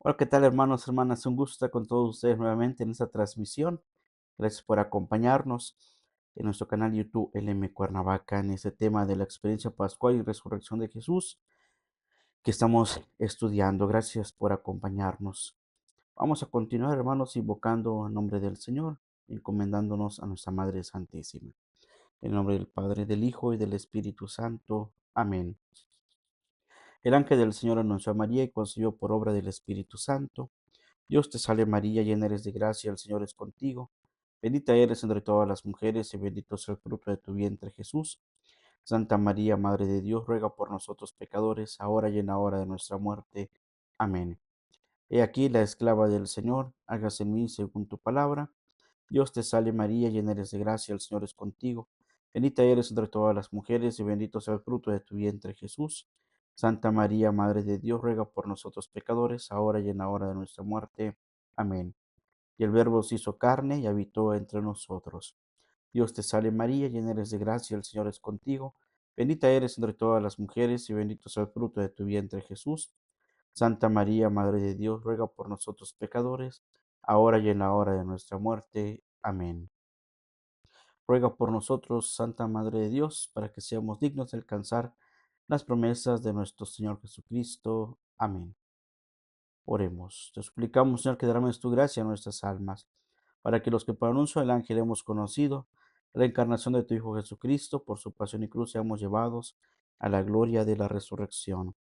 Hola, ¿qué tal hermanos, hermanas? Un gusto estar con todos ustedes nuevamente en esta transmisión. Gracias por acompañarnos en nuestro canal YouTube LM Cuernavaca en este tema de la experiencia pascual y resurrección de Jesús que estamos estudiando. Gracias por acompañarnos. Vamos a continuar, hermanos, invocando el nombre del Señor, encomendándonos a nuestra Madre Santísima. En el nombre del Padre, del Hijo y del Espíritu Santo. Amén. El ángel del Señor anunció a María y concibió por obra del Espíritu Santo. Dios te salve María, llena eres de gracia, el Señor es contigo. Bendita eres entre todas las mujeres y bendito es el fruto de tu vientre Jesús. Santa María, Madre de Dios, ruega por nosotros pecadores, ahora y en la hora de nuestra muerte. Amén. He aquí la esclava del Señor, hágase en mí según tu palabra. Dios te salve María, llena eres de gracia, el Señor es contigo. Bendita eres entre todas las mujeres y bendito es el fruto de tu vientre Jesús. Santa María, Madre de Dios, ruega por nosotros pecadores, ahora y en la hora de nuestra muerte. Amén. Y el Verbo se hizo carne y habitó entre nosotros. Dios te salve María, llena eres de gracia, el Señor es contigo. Bendita eres entre todas las mujeres y bendito es el fruto de tu vientre Jesús. Santa María, Madre de Dios, ruega por nosotros pecadores, ahora y en la hora de nuestra muerte. Amén. Ruega por nosotros, Santa Madre de Dios, para que seamos dignos de alcanzar las promesas de nuestro Señor Jesucristo. Amén. Oremos. Te suplicamos, Señor, que derrames tu gracia en nuestras almas, para que los que por anuncio del ángel hemos conocido la encarnación de tu Hijo Jesucristo, por su pasión y cruz, seamos llevados a la gloria de la resurrección.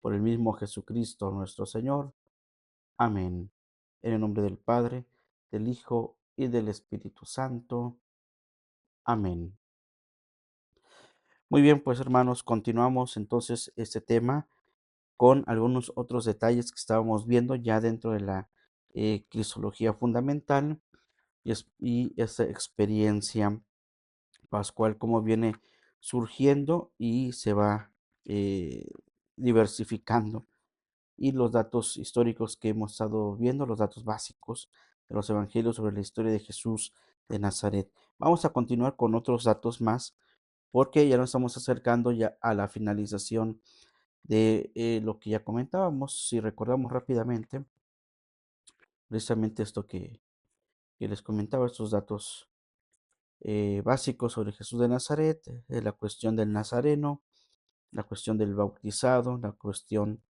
Por el mismo Jesucristo nuestro Señor. Amén. En el nombre del Padre, del Hijo y del Espíritu Santo. Amén. Muy bien, pues hermanos, continuamos entonces este tema con algunos otros detalles que estábamos viendo ya dentro de la cristología fundamental y esa experiencia pascual, cómo viene surgiendo y se va eh, diversificando. Y los datos históricos que hemos estado viendo, los datos básicos de los evangelios sobre la historia de Jesús de Nazaret. Vamos a continuar con otros datos más porque ya nos estamos acercando ya a la finalización de lo que ya comentábamos. Si recordamos rápidamente, precisamente esto que les comentaba, estos datos básicos sobre Jesús de Nazaret, la cuestión del nazareno, la cuestión del bautizado, la cuestión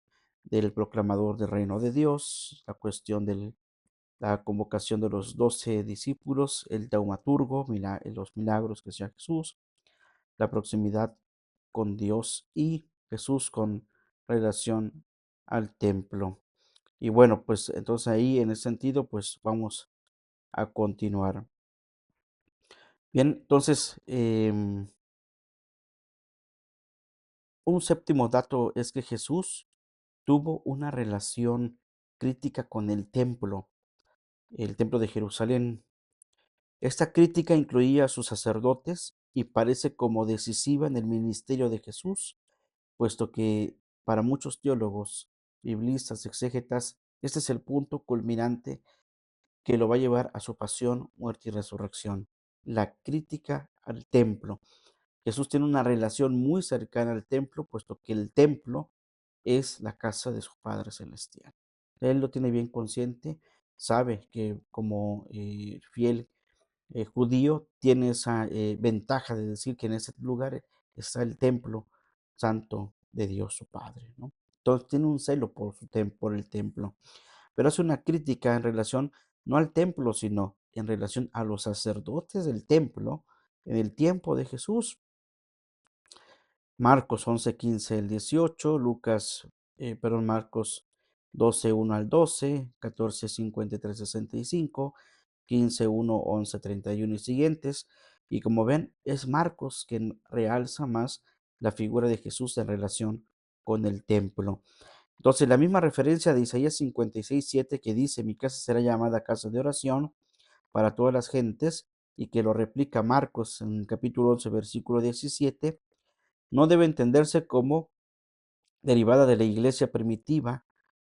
del proclamador del reino de Dios, la cuestión de la convocación de los 12 discípulos, el taumaturgo, los milagros que hacía Jesús, la proximidad con Dios y Jesús con relación al templo. Y bueno, pues entonces ahí en ese sentido, pues vamos a continuar. Bien, entonces, un séptimo dato es que Jesús tuvo una relación crítica con el templo de Jerusalén. Esta crítica incluía a sus sacerdotes y parece como decisiva en el ministerio de Jesús, puesto que para muchos teólogos, biblistas, exégetas, este es el punto culminante que lo va a llevar a su pasión, muerte y resurrección, la crítica al templo. Jesús tiene una relación muy cercana al templo, puesto que el templo es la casa de su Padre Celestial. Él lo tiene bien consciente, sabe que como fiel judío tiene esa ventaja de decir que en ese lugar está el templo santo de Dios su Padre, ¿no? Entonces tiene un celo por el templo, pero hace una crítica en relación no al templo, sino en relación a los sacerdotes del templo en el tiempo de Jesús. Marcos 11:15 al 18, Marcos 12:1 al 12, 14:53 65, 15:1, 11:31 y siguientes. Y como ven, es Marcos quien realza más la figura de Jesús en relación con el templo. Entonces, la misma referencia de Isaías 56:7 que dice, mi casa será llamada casa de oración para todas las gentes, y que lo replica Marcos en el capítulo 11, versículo 17, no debe entenderse como derivada de la iglesia primitiva,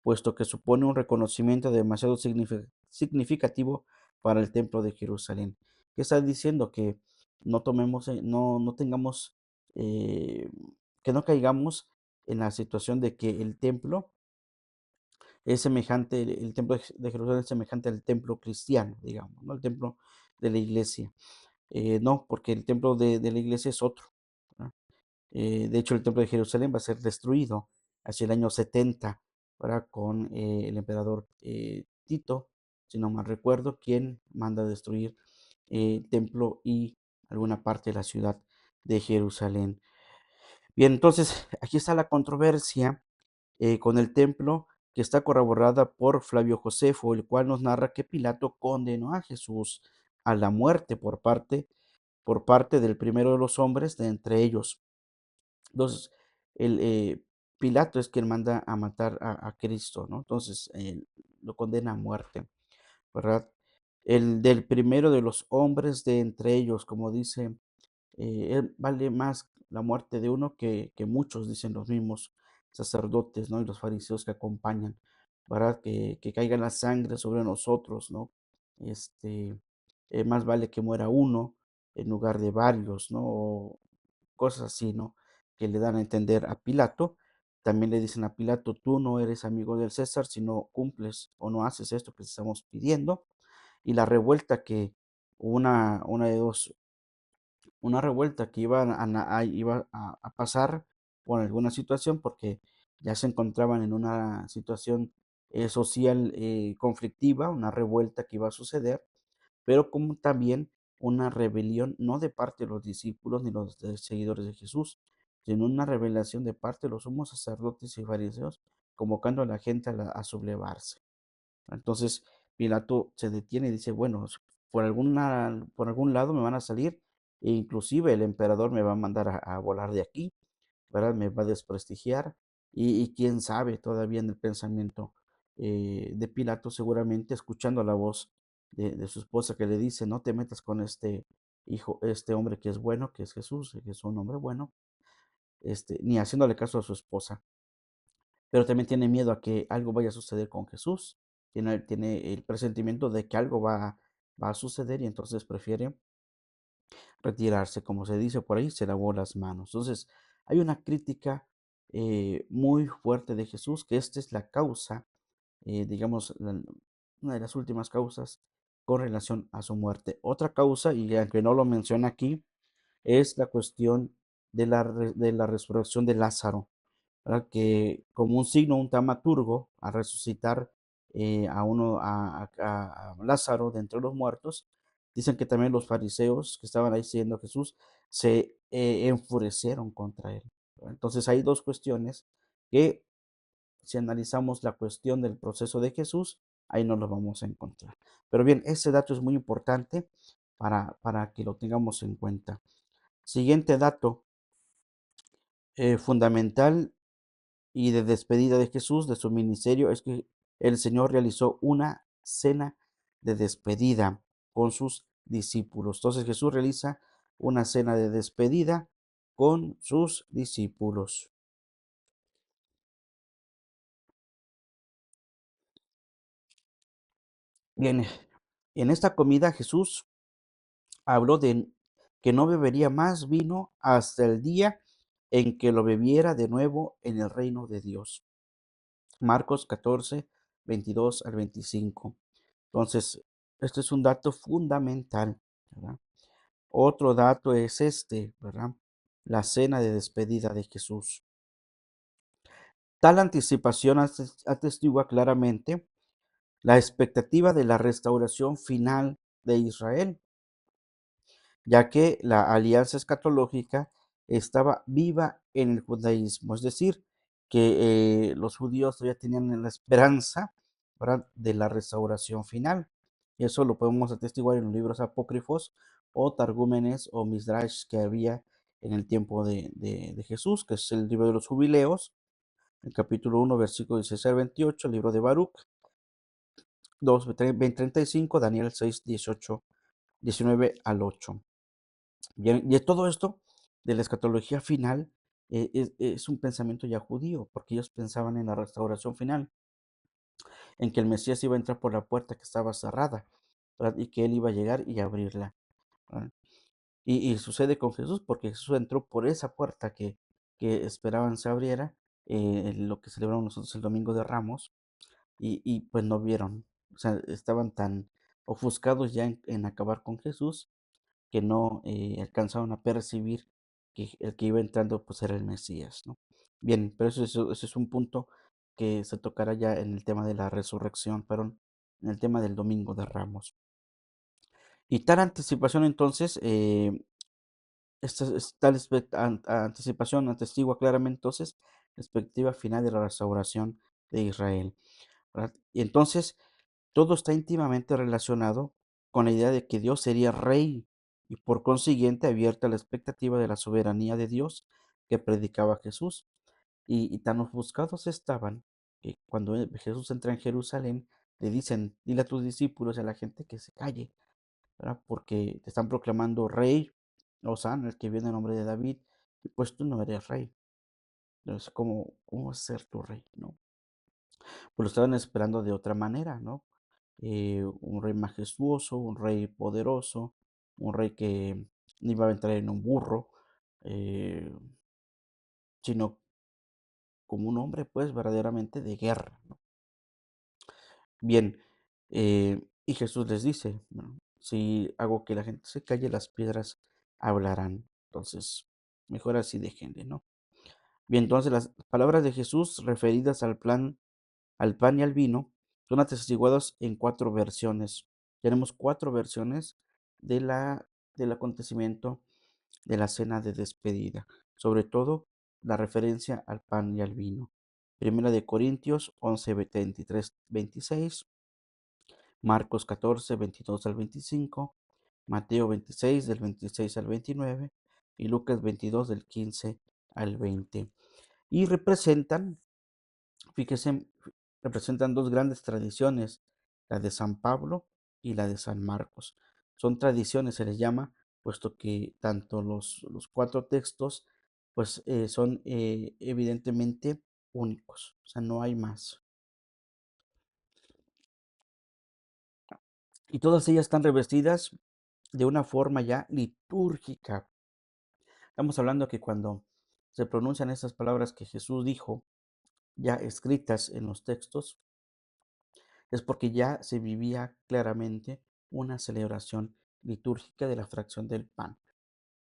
puesto que supone un reconocimiento demasiado significativo para el templo de Jerusalén. ¿Qué está diciendo? Que no tomemos, no tengamos, eh, que no caigamos en la situación de que el templo es semejante, el templo de Jerusalén es semejante al templo cristiano, digamos, ¿no? El templo de la iglesia. No, porque el templo de la iglesia es otro, ¿verdad? De hecho, el templo de Jerusalén va a ser destruido hacia el año 70, ¿verdad? Con el emperador Tito, si no mal recuerdo, quien manda destruir el templo y alguna parte de la ciudad de Jerusalén. Bien, entonces aquí está la controversia con el templo, que está corroborada por Flavio Josefo, el cual nos narra que Pilato condenó a Jesús a la muerte por parte del primero de los hombres de entre ellos. Entonces, el, Pilato es quien manda a matar a Cristo, ¿no? Entonces, lo condena a muerte, ¿verdad? El del primero de los hombres de entre ellos, como dice, vale más la muerte de uno que muchos, dicen los mismos sacerdotes, ¿no? Y los fariseos que acompañan, ¿verdad? Que caiga la sangre sobre nosotros, ¿no? Este, más vale que muera uno en lugar de varios, ¿no? O cosas así, ¿no? Que le dan a entender a Pilato. También le dicen a Pilato, tú no eres amigo del César si no cumples o no haces esto que te estamos pidiendo. Y la revuelta que una de dos, una revuelta que iba a pasar por alguna situación porque ya se encontraban en una situación social conflictiva, una revuelta que iba a suceder, pero como también una rebelión no de parte de los discípulos ni los seguidores de Jesús, sino una revelación de parte de los sumos sacerdotes y fariseos, convocando a la gente a sublevarse. Entonces Pilato se detiene y dice, bueno, por algún lado me van a salir e inclusive el emperador me va a mandar a volar de aquí, ¿verdad? Me va a desprestigiar y quién sabe todavía en el pensamiento de Pilato, seguramente escuchando la voz de su esposa que le dice, no te metas con este hijo, este hombre que es bueno, que es Jesús, que es un hombre bueno, ni haciéndole caso a su esposa, pero también tiene miedo a que algo vaya a suceder con Jesús, tiene el presentimiento de que algo va a suceder y entonces prefiere retirarse, como se dice por ahí, se lavó las manos. Entonces, hay una crítica muy fuerte de Jesús, que esta es la causa, digamos, una de las últimas causas con relación a su muerte. Otra causa, y aunque no lo menciona aquí, es la cuestión de la resurrección de Lázaro, ¿verdad? Que como un signo, un tamaturgo, a resucitar a Lázaro de entre los muertos, dicen que también los fariseos que estaban ahí siguiendo a Jesús se enfurecieron contra él. ¿Verdad? Entonces hay dos cuestiones que si analizamos la cuestión del proceso de Jesús, ahí no lo vamos a encontrar. Pero bien, ese dato es muy importante para que lo tengamos en cuenta. Siguiente dato fundamental y de despedida de Jesús, de su ministerio, es que el Señor realizó una cena de despedida con sus discípulos. Entonces Jesús realiza una cena de despedida con sus discípulos. Bien, en esta comida Jesús habló de que no bebería más vino hasta el día en que lo bebiera de nuevo en el reino de Dios. Marcos 14, 22 al 25. Entonces, este es un dato fundamental, ¿verdad? Otro dato es este, ¿verdad? La cena de despedida de Jesús. Tal anticipación atestigua claramente la expectativa de la restauración final de Israel, ya que la alianza escatológica estaba viva en el judaísmo, es decir, que los judíos todavía tenían la esperanza, ¿verdad?, de la restauración final. Y eso lo podemos atestiguar en los libros apócrifos o targúmenes o midrash que había en el tiempo de Jesús, que es el libro de los jubileos, el capítulo 1, versículo 16 al 28, el libro de Baruch 2, 35, Daniel 6, 18, 19 al 8. Bien, y todo esto de la escatología final es un pensamiento ya judío, porque ellos pensaban en la restauración final, en que el Mesías iba a entrar por la puerta que estaba cerrada, ¿verdad? Y que él iba a llegar y abrirla, ¿verdad? Y sucede con Jesús, porque Jesús entró por esa puerta que esperaban se abriera, lo que celebramos nosotros el Domingo de Ramos, y pues no vieron, o sea, estaban tan ofuscados ya en acabar con Jesús que no alcanzaron a percibir que el que iba entrando pues era el Mesías, ¿no? Bien, pero eso es un punto que se tocará ya en el tema de la resurrección, perdón, en el tema del Domingo de Ramos. Y tal anticipación entonces, anticipación atestigua claramente entonces la expectativa final de la restauración de Israel, ¿verdad? Y entonces todo está íntimamente relacionado con la idea de que Dios sería rey y por consiguiente abierta a la expectativa de la soberanía de Dios que predicaba Jesús. Y tan ofuscados estaban que cuando Jesús entra en Jerusalén, le dicen, dile a tus discípulos y a la gente que se calle, ¿verdad? Porque te están proclamando rey, Osana, el que viene en nombre de David, y pues tú no eres rey. Entonces, ¿cómo vas a ser tu rey, no? Pues lo estaban esperando de otra manera, ¿no? Un rey majestuoso, un rey poderoso, un rey que no iba a entrar en un burro, eh, sino como un hombre, pues, verdaderamente de guerra, ¿no? Bien, y Jesús les dice, ¿no? Si hago que la gente se calle, las piedras hablarán. Entonces, mejor así déjenle, ¿no? Bien, entonces las palabras de Jesús referidas al pan y al vino son atestiguados en cuatro versiones. Tenemos cuatro versiones de del acontecimiento de la cena de despedida, sobre todo la referencia al pan y al vino. Primera de Corintios 11, 23, 26, Marcos 14, 22 al 25, Mateo 26 del 26 al 29 y Lucas 22 del 15 al 20. Y fíjese, representan dos grandes tradiciones, la de San Pablo y la de San Marcos. Son tradiciones, se les llama, puesto que tanto los cuatro textos, pues son evidentemente únicos, o sea, no hay más. Y todas ellas están revestidas de una forma ya litúrgica. Estamos hablando que cuando se pronuncian estas palabras que Jesús dijo, ya escritas en los textos, es porque ya se vivía claramente una celebración litúrgica de la fracción del pan,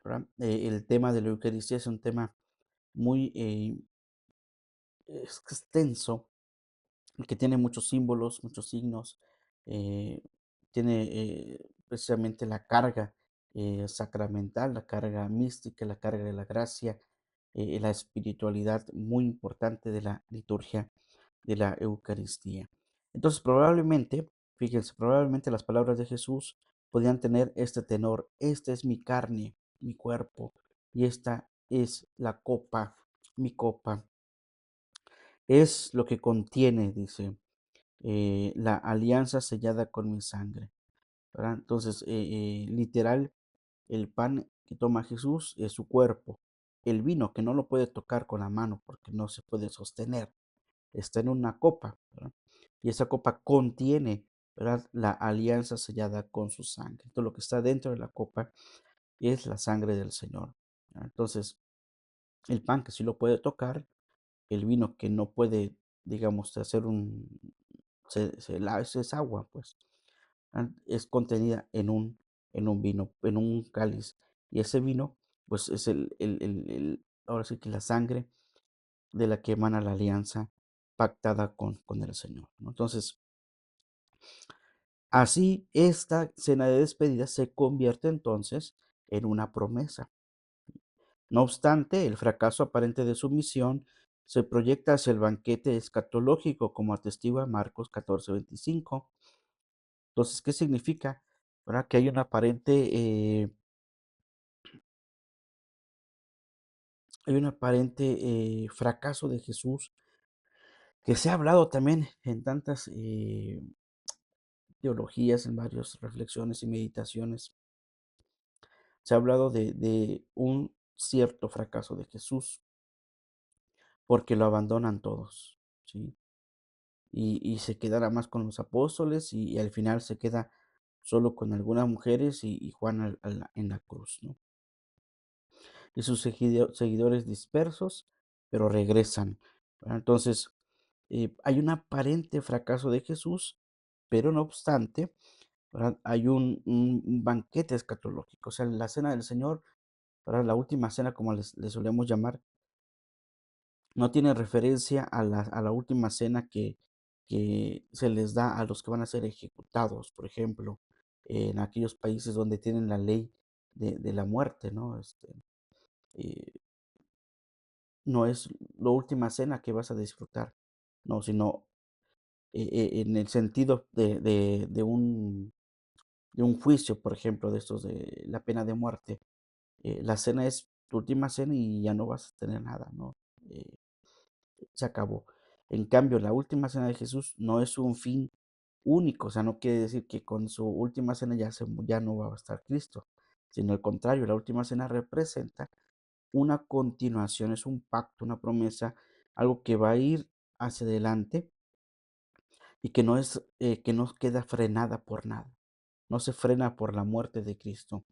¿verdad? El tema de la Eucaristía es un tema muy extenso, que tiene muchos símbolos, muchos signos, eh, tiene precisamente la carga sacramental, la carga mística, la carga de la gracia, la espiritualidad muy importante de la liturgia de la Eucaristía. Entonces, probablemente, fíjense, probablemente las palabras de Jesús podían tener este tenor: esta es mi carne, mi cuerpo, y esta es la copa, mi copa. Es lo que contiene, dice, la alianza sellada con mi sangre, ¿verdad? Entonces, literal, el pan que toma Jesús es su cuerpo. El vino que no lo puede tocar con la mano porque no se puede sostener, está en una copa, ¿verdad? Y esa copa contiene, ¿verdad?, la alianza sellada con su sangre. Todo lo que está dentro de la copa es la sangre del Señor, ¿verdad? Entonces, el pan que sí lo puede tocar, el vino que no puede, digamos, hacer es agua, pues, es contenida en un vino, en un cáliz. Y ese vino, pues es ahora sí que la sangre de la que emana la alianza pactada con el Señor, ¿no? Entonces, así esta cena de despedida se convierte entonces en una promesa. No obstante, el fracaso aparente de su misión se proyecta hacia el banquete escatológico, como atestigua Marcos 14:25. Entonces, ¿qué significa? ¿Verdad? Que hay un aparente fracaso de Jesús, que se ha hablado también en tantas teologías, en varias reflexiones y meditaciones. Se ha hablado de un cierto fracaso de Jesús, porque lo abandonan todos, ¿sí? Y se quedará más con los apóstoles y al final se queda solo con algunas mujeres y Juan en la cruz, ¿no? Y sus seguidores dispersos, pero regresan, ¿verdad? Entonces, hay un aparente fracaso de Jesús, pero no obstante, ¿verdad? Hay un banquete escatológico, o sea, la cena del Señor, ¿verdad? La última cena, como le solemos llamar, no tiene referencia a la última cena que se les da a los que van a ser ejecutados, por ejemplo, en aquellos países donde tienen la ley de la muerte, ¿no? Eh, no es la última cena que vas a disfrutar, no, sino en el sentido de un juicio, por ejemplo, de estos de la pena de muerte. La cena es tu última cena y ya no vas a tener nada, ¿no? Eh, Se acabó. En cambio, la última cena de Jesús no es un fin único, o sea, no quiere decir que con su última cena ya no va a estar Cristo, sino al contrario, la última cena representa una continuación, es un pacto, una promesa, algo que va a ir hacia adelante y que no queda frenada por nada. No se frena por la muerte de Cristo,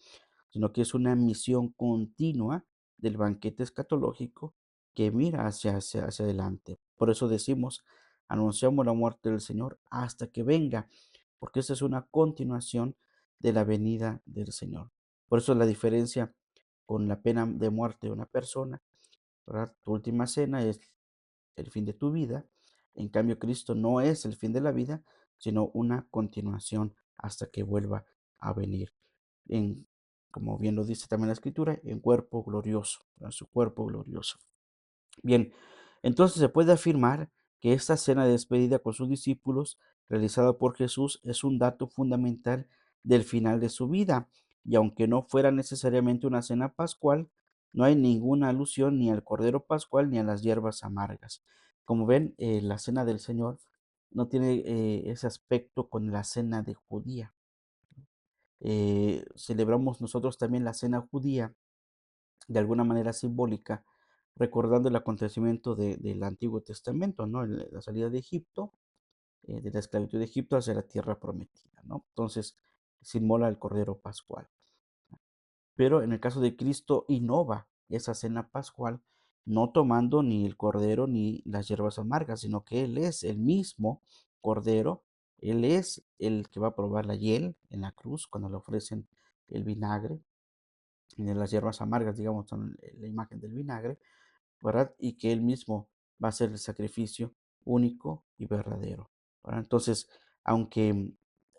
sino que es una misión continua del banquete escatológico que mira hacia adelante. Por eso decimos, anunciamos la muerte del Señor hasta que venga, porque esa es una continuación de la venida del Señor. Por eso la diferencia con la pena de muerte de una persona, ¿verdad? Tu última cena es el fin de tu vida. En cambio, Cristo no es el fin de la vida, sino una continuación hasta que vuelva a venir. En, como bien lo dice también la Escritura, en cuerpo glorioso, en su cuerpo glorioso. Bien, entonces se puede afirmar que esta cena de despedida con sus discípulos, realizada por Jesús, es un dato fundamental del final de su vida, y aunque no fuera necesariamente una cena pascual, no hay ninguna alusión ni al cordero pascual ni a las hierbas amargas. Como ven, la cena del Señor no tiene ese aspecto con la cena de judía. Celebramos nosotros también la cena judía de alguna manera simbólica, recordando el acontecimiento del Antiguo Testamento, ¿no? La salida de Egipto, de la esclavitud de Egipto hacia la tierra prometida, ¿no? Entonces, se inmola el Cordero Pascual. Pero en el caso de Cristo, innova esa cena pascual, no tomando ni el cordero ni las hierbas amargas, sino que Él es el mismo cordero, Él es el que va a probar la hiel en la cruz cuando le ofrecen el vinagre, y de las hierbas amargas, digamos, son la imagen del vinagre, ¿verdad? Y que Él mismo va a ser el sacrificio único y verdadero, ¿verdad? Entonces, aunque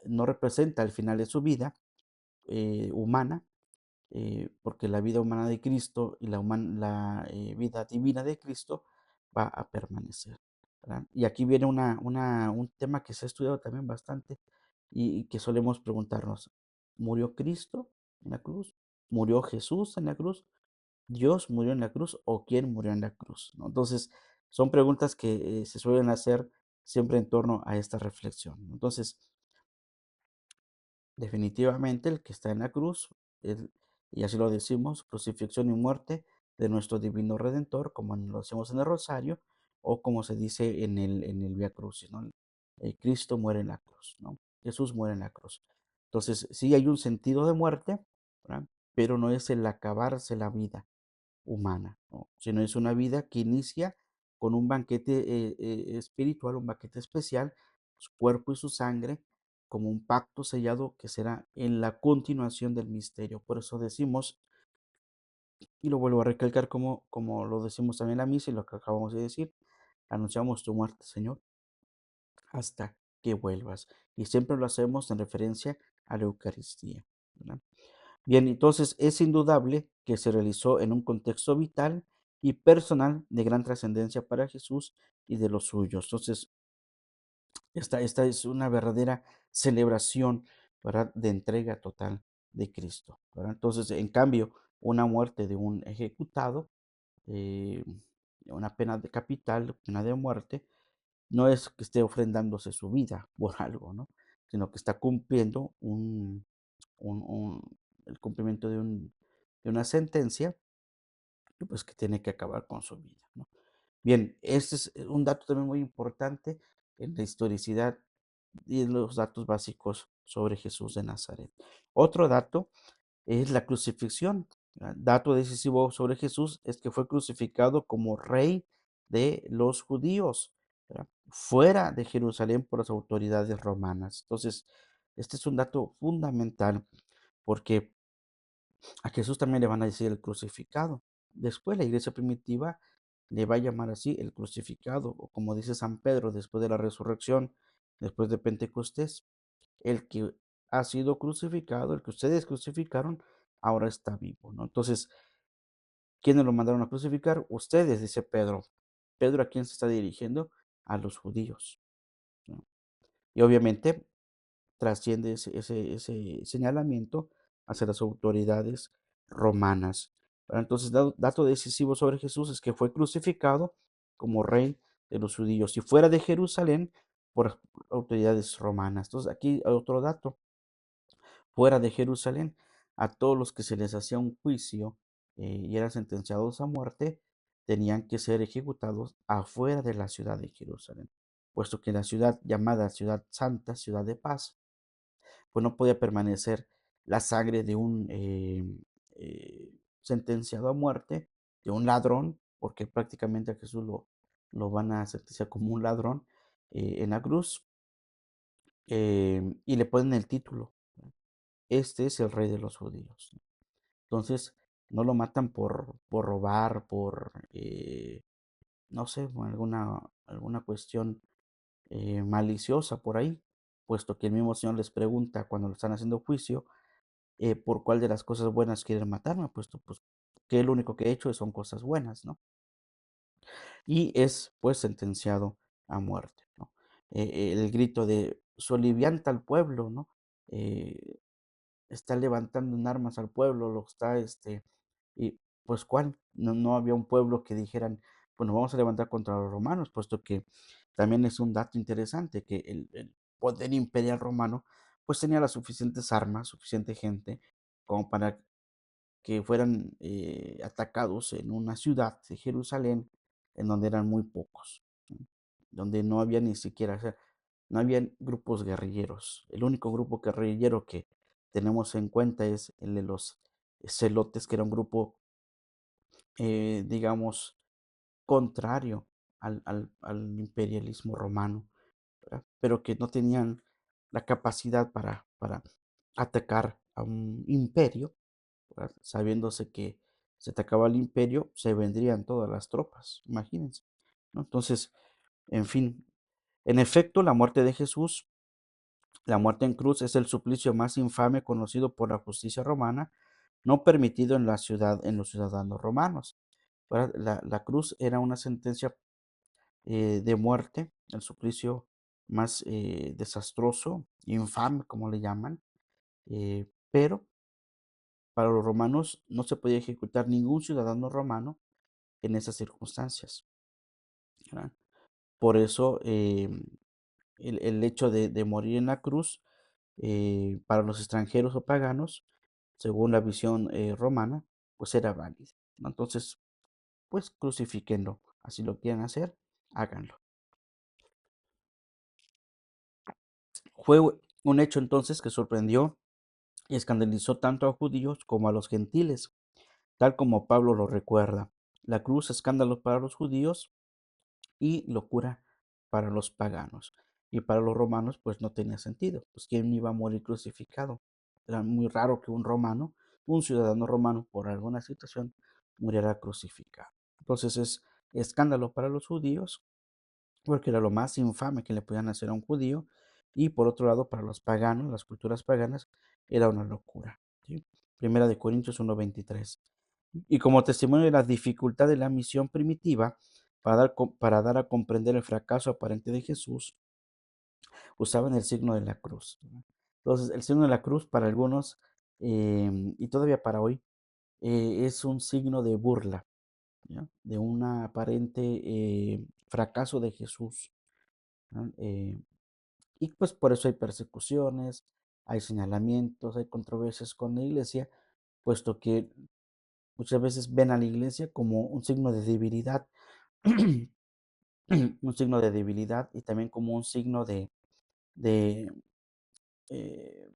no representa el final de su vida humana, porque la vida humana de Cristo y la vida divina de Cristo va a permanecer, ¿verdad? Y aquí viene un tema que se ha estudiado también bastante y que solemos preguntarnos, ¿murió Cristo en la cruz? ¿Murió Jesús en la cruz? ¿Dios murió en la cruz o quién murió en la cruz? ¿No? Entonces, son preguntas que se suelen hacer siempre en torno a esta reflexión. Entonces, definitivamente el que está en la cruz, y así lo decimos, crucifixión y muerte de nuestro divino Redentor, como lo hacemos en el Rosario, o como se dice en el Vía Crucis, ¿no? Cristo muere en la cruz, ¿no? Jesús muere en la cruz. Entonces, sí hay un sentido de muerte, ¿verdad? Pero no es el acabarse la vida humana, ¿no? Sino es una vida que inicia con un banquete espiritual, un banquete especial, su cuerpo y su sangre, como un pacto sellado que será en la continuación del misterio. Por eso decimos, y lo vuelvo a recalcar como lo decimos también en la misa y lo que acabamos de decir, anunciamos tu muerte, Señor, hasta que vuelvas. Y siempre lo hacemos en referencia a la Eucaristía, ¿verdad? Bien, entonces es indudable que se realizó en un contexto vital y personal de gran trascendencia para Jesús y de los suyos. Entonces, esta es una verdadera celebración, ¿verdad? De entrega total de Cristo, ¿verdad? Entonces, en cambio, una muerte de un ejecutado, eh, una pena de capital, pena de muerte, no es que esté ofrendándose su vida por algo, ¿no? Sino que está cumpliendo el cumplimiento de una sentencia pues, que tiene que acabar con su vida, ¿no? Bien, este es un dato también muy importante en la historicidad y en los datos básicos sobre Jesús de Nazaret. Otro dato es la crucifixión. Dato decisivo sobre Jesús es que fue crucificado como rey de los judíos. ¿verdad? Fuera de Jerusalén por las autoridades romanas. Entonces, este es un dato fundamental porque a Jesús también le van a decir el crucificado. Después la iglesia primitiva le va a llamar así el crucificado, o como dice San Pedro después de la resurrección, después de Pentecostés, el que ha sido crucificado, el que ustedes crucificaron, ahora está vivo, ¿no? Entonces, ¿quiénes lo mandaron a crucificar? Ustedes, dice Pedro. Pedro, ¿a quién se está dirigiendo? A los judíos, ¿no? Y obviamente trasciende ese señalamiento hacia las autoridades romanas. Entonces, dato decisivo sobre Jesús es que fue crucificado como rey de los judíos y fuera de Jerusalén por autoridades romanas. Entonces, aquí hay otro dato. Fuera de Jerusalén, a todos los que se les hacía un juicio y eran sentenciados a muerte, tenían que ser ejecutados afuera de la ciudad de Jerusalén, puesto que la ciudad llamada Ciudad Santa, Ciudad de Paz, pues no podía permanecer la sangre de un sentenciado a muerte, de un ladrón, porque prácticamente a Jesús lo van a sentenciar como un ladrón en la cruz, y le ponen el título, ¿no? Este es el rey de los judíos. Entonces, no lo matan por robar, no sé, alguna cuestión maliciosa por ahí, puesto que el mismo Señor les pregunta cuando lo están haciendo juicio, por cuál de las cosas buenas quieren matarme, puesto pues que lo único que he hecho son cosas buenas, ¿no? Y es pues sentenciado a muerte, ¿no? El grito de solivianta al pueblo, ¿no? Eh, está levantando en armas al pueblo, lo está, y pues ¿cuál? No había un pueblo que dijeran, pues nos vamos a levantar contra los romanos, puesto que también es un dato interesante que el poder imperial romano pues tenía las suficientes armas, suficiente gente como para que fueran atacados en una ciudad de Jerusalén en donde eran muy pocos, ¿no? Donde no había ni siquiera, o sea, no habían grupos guerrilleros. El único grupo guerrillero que tenemos en cuenta es el de los celotes, que era un grupo, digamos, contrario al imperialismo romano, ¿verdad? Pero que no tenían la capacidad para atacar a un imperio, ¿verdad? Sabiéndose que se atacaba el imperio, se vendrían todas las tropas, imagínense, ¿no? Entonces, en fin, en efecto, la muerte de Jesús, la muerte en cruz, es el suplicio más infame conocido por la justicia romana, no permitido en la ciudad, en los ciudadanos romanos, ¿verdad? La cruz era una sentencia de muerte, el suplicio más desastroso, infame, como le llaman, pero para los romanos no se podía ejecutar ningún ciudadano romano en esas circunstancias, ¿verdad? Por eso el hecho de morir en la cruz para los extranjeros o paganos, según la visión romana, pues era válido, ¿no? Entonces, pues crucifíquenlo, así lo quieren hacer, háganlo. Fue un hecho entonces que sorprendió y escandalizó tanto a judíos como a los gentiles, tal como Pablo lo recuerda. La cruz, escándalo para los judíos y locura para los paganos. Y para los romanos, pues no tenía sentido, pues quién iba a morir crucificado. Era muy raro que un romano, un ciudadano romano, por alguna situación, muriera crucificado. Entonces es escándalo para los judíos, porque era lo más infame que le podían hacer a un judío, y por otro lado, para los paganos, las culturas paganas, era una locura, ¿sí? Primera de Corintios 1:23. Y como testimonio de la dificultad de la misión primitiva, para dar a comprender el fracaso aparente de Jesús, usaban el signo de la cruz, ¿no? Entonces, el signo de la cruz para algunos, y todavía para hoy, es un signo de burla, ¿ya? De un aparente fracaso de Jesús, ¿no? Y pues por eso hay persecuciones, hay señalamientos, hay controversias con la iglesia, puesto que muchas veces ven a la iglesia como un signo de debilidad, un signo de debilidad y también como un signo de, eh,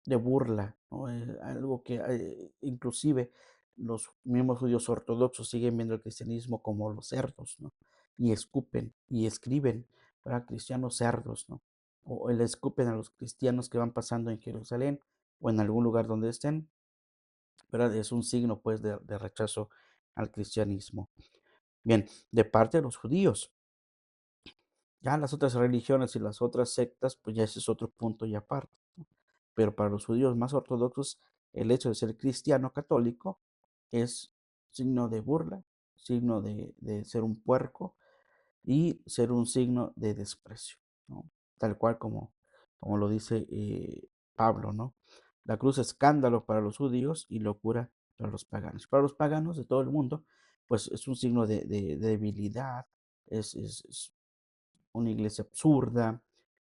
de burla, ¿no? Algo que inclusive los mismos judíos ortodoxos siguen viendo el cristianismo como los cerdos, ¿no? y escupen y escriben para cristianos cerdos, ¿no? O le escupen a los cristianos que van pasando en Jerusalén o en algún lugar donde estén, ¿verdad? Es un signo, pues, de rechazo al cristianismo. Bien, de parte de los judíos. Ya las otras religiones y las otras sectas, pues ya ese es otro punto y aparte, ¿no? Pero para los judíos más ortodoxos, el hecho de ser cristiano católico es signo de burla, signo de ser un puerco y ser un signo de desprecio, ¿no? Tal cual como lo dice Pablo, ¿no? La cruz es escándalo para los judíos y locura para los paganos. Para los paganos de todo el mundo, pues es un signo de debilidad, es una iglesia absurda,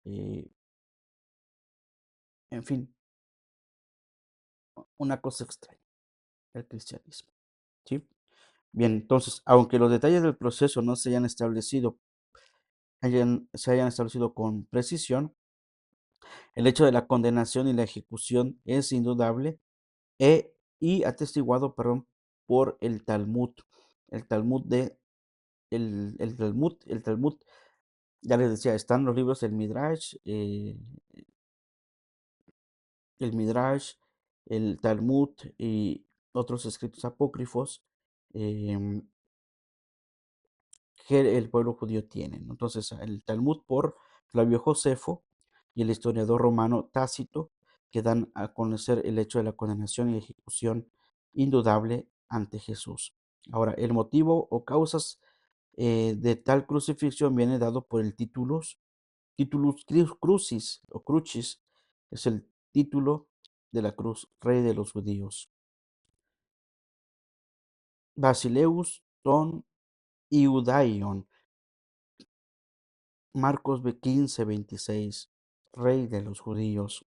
eh, en fin, una cosa extraña, el cristianismo, ¿sí? Bien, entonces, aunque los detalles del proceso no se hayan establecido, se hayan establecido con precisión, el hecho de la condenación y la ejecución es indudable y atestiguado, perdón, por el Talmud. El Talmud de el Talmud, ya les decía, están los libros del Midrash, el Midrash, el Talmud y otros escritos apócrifos em, que el pueblo judío tiene, ¿no? Entonces, el Talmud por Flavio Josefo y el historiador romano Tácito, que dan a conocer el hecho de la condenación y ejecución indudable ante Jesús. Ahora, el motivo o causas de tal crucifixión viene dado por el titulus crucis o crucis, es el título de la cruz, rey de los judíos. Basileus ton Iudaion, Marcos 15:26, rey de los judíos,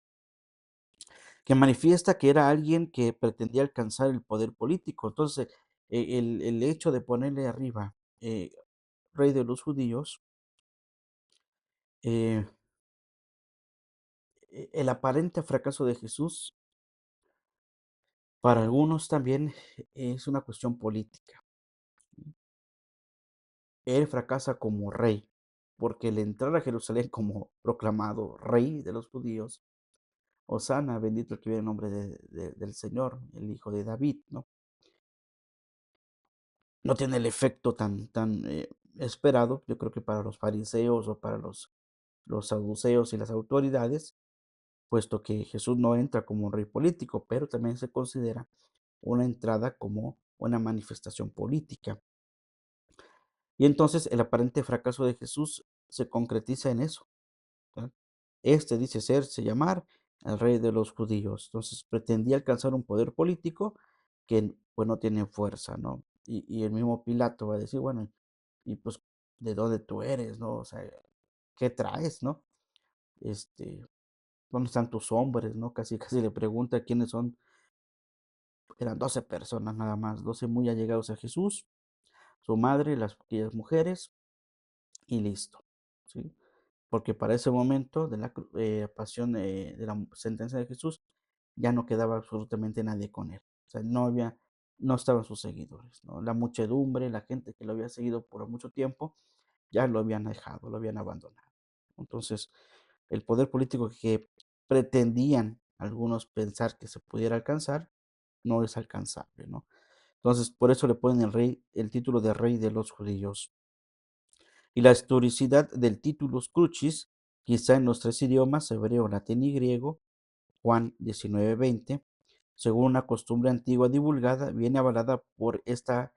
que manifiesta que era alguien que pretendía alcanzar el poder político. Entonces, el hecho de ponerle arriba, rey de los judíos, eh, el aparente fracaso de Jesús, para algunos también es una cuestión política. Él fracasa como rey, porque el entrar a Jerusalén como proclamado rey de los judíos, Osana, bendito el que viene en nombre del Señor, el hijo de David, ¿no? No tiene el efecto tan esperado, yo creo que para los fariseos o para los saduceos y las autoridades, puesto que Jesús no entra como un rey político, pero también se considera una entrada como una manifestación política. Y entonces el aparente fracaso de Jesús se concretiza en eso, ¿verdad? Este dice serse llamar el rey de los judíos. Entonces pretendía alcanzar un poder político que pues no tiene fuerza, ¿no? Y el mismo Pilato va a decir, bueno, y pues, ¿de dónde tú eres, no? O sea, ¿qué traes, no? Este, ¿dónde están tus hombres, no? Casi, casi le pregunta quiénes son. Eran 12 personas nada más, 12 muy allegados a Jesús, su madre, aquellas mujeres, y listo, ¿sí? Porque para ese momento de la pasión, de la sentencia de Jesús, ya no quedaba absolutamente nadie con él. O sea, no estaban sus seguidores, ¿no? La muchedumbre, la gente que lo había seguido por mucho tiempo, ya lo habían dejado, lo habían abandonado. Entonces, el poder político que pretendían algunos pensar que se pudiera alcanzar, no es alcanzable, ¿no? Entonces, por eso le ponen el título de rey de los judíos. Y la historicidad del titulus crucis, quizá en los tres idiomas, hebreo, latín y griego, Juan 19:20, según una costumbre antigua divulgada, viene avalada por estar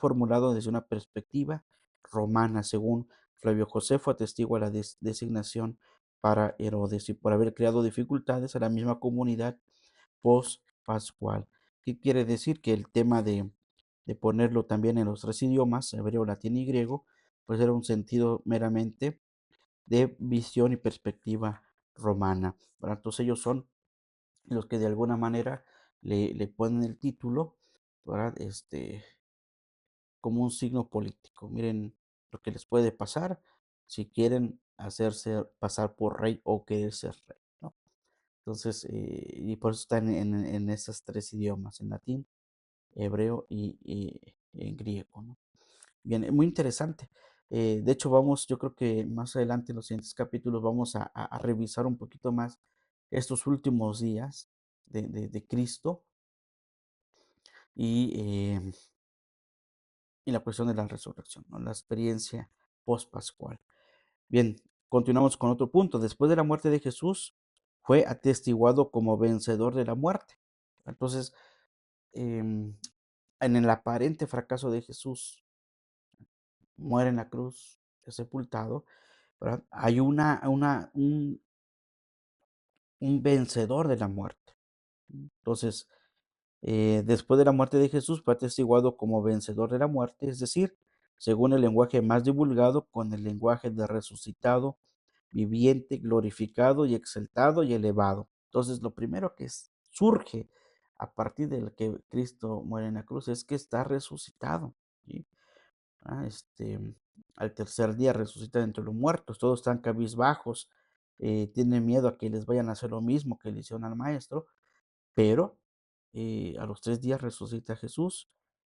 formulado desde una perspectiva romana, según Flavio Josefo atestigua la designación para Herodes y por haber creado dificultades a la misma comunidad post-pascual. ¿Qué quiere decir? Que el tema de ponerlo también en los tres idiomas, hebreo, latín y griego, pues era un sentido meramente de visión y perspectiva romana. ¿Verdad? Entonces ellos son los que de alguna manera le ponen el título, ¿verdad? Como un signo político. Miren lo que les puede pasar si quieren hacerse pasar por rey o querer ser rey, ¿no? Entonces, y por eso están en esos tres idiomas, en latín, hebreo y en griego, ¿no? Bien, muy interesante. De hecho, vamos, yo creo que más adelante en los siguientes capítulos vamos a revisar un poquito más estos últimos días de Cristo y, y la cuestión de la resurrección, ¿no? La experiencia post-pascual. Bien, continuamos con otro punto. Después de la muerte de Jesús, fue atestiguado como vencedor de la muerte. Entonces, em, en el aparente fracaso de Jesús, muere en la cruz, es sepultado, ¿verdad? Hay un vencedor de la muerte. Entonces, después de la muerte de Jesús, fue atestiguado como vencedor de la muerte, es decir, según el lenguaje más divulgado, con el lenguaje de resucitado, viviente, glorificado y exaltado y elevado. Entonces, lo primero que surge a partir de que Cristo muere en la cruz es que está resucitado. ¿Sí? Al tercer día resucita de entre los muertos, todos están cabizbajos, tienen miedo a que les vayan a hacer lo mismo que le hicieron al maestro, pero a los 3 días resucita Jesús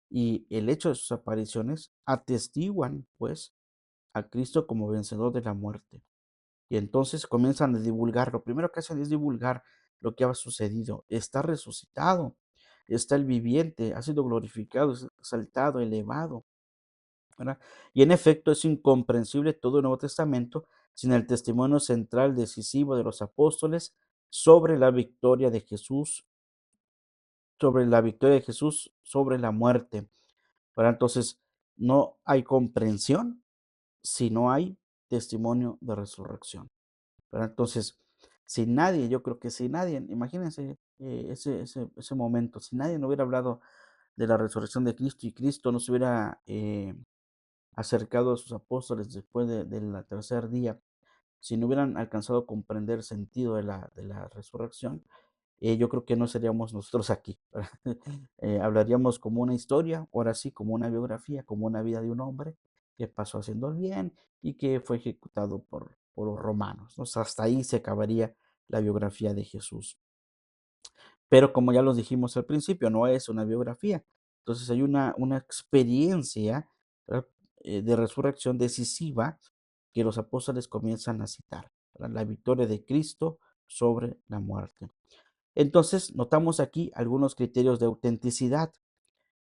y el hecho de sus apariciones atestiguan pues a Cristo como vencedor de la muerte. Y entonces comienzan a divulgar, lo primero que hacen es divulgar lo que ha sucedido. Está resucitado, está el viviente, ha sido glorificado, exaltado, elevado, ¿verdad? Y en efecto es incomprensible todo el Nuevo Testamento sin el testimonio central decisivo de los apóstoles sobre la victoria de Jesús, sobre la muerte, ¿verdad? Entonces, no hay comprensión si no hay testimonio de resurrección, ¿verdad? Entonces, si nadie, yo creo que si nadie, imagínense ese momento, si nadie no hubiera hablado de la resurrección de Cristo y Cristo no se hubiera acercado a sus apóstoles después del tercer día, si no hubieran alcanzado a comprender el sentido de la resurrección, yo creo que no seríamos nosotros aquí. Hablaríamos como una historia, ahora sí, como una biografía, como una vida de un hombre que pasó haciendo el bien y que fue ejecutado por los romanos, ¿no? O sea, hasta ahí se acabaría la biografía de Jesús. Pero como ya los dijimos al principio, no es una biografía. Entonces hay una experiencia, ¿verdad? De resurrección decisiva que los apóstoles comienzan a citar, ¿verdad? La victoria de Cristo sobre la muerte. Entonces, notamos aquí algunos criterios de autenticidad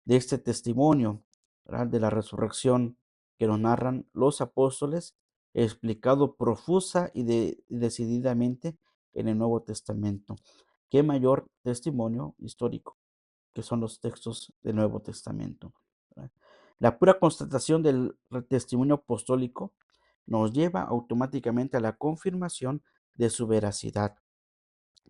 de este testimonio, ¿verdad? De la resurrección que nos narran los apóstoles, explicado profusa y decididamente en el Nuevo Testamento. ¿Qué mayor testimonio histórico que son los textos del Nuevo Testamento? ¿Verdad? La pura constatación del testimonio apostólico nos lleva automáticamente a la confirmación de su veracidad.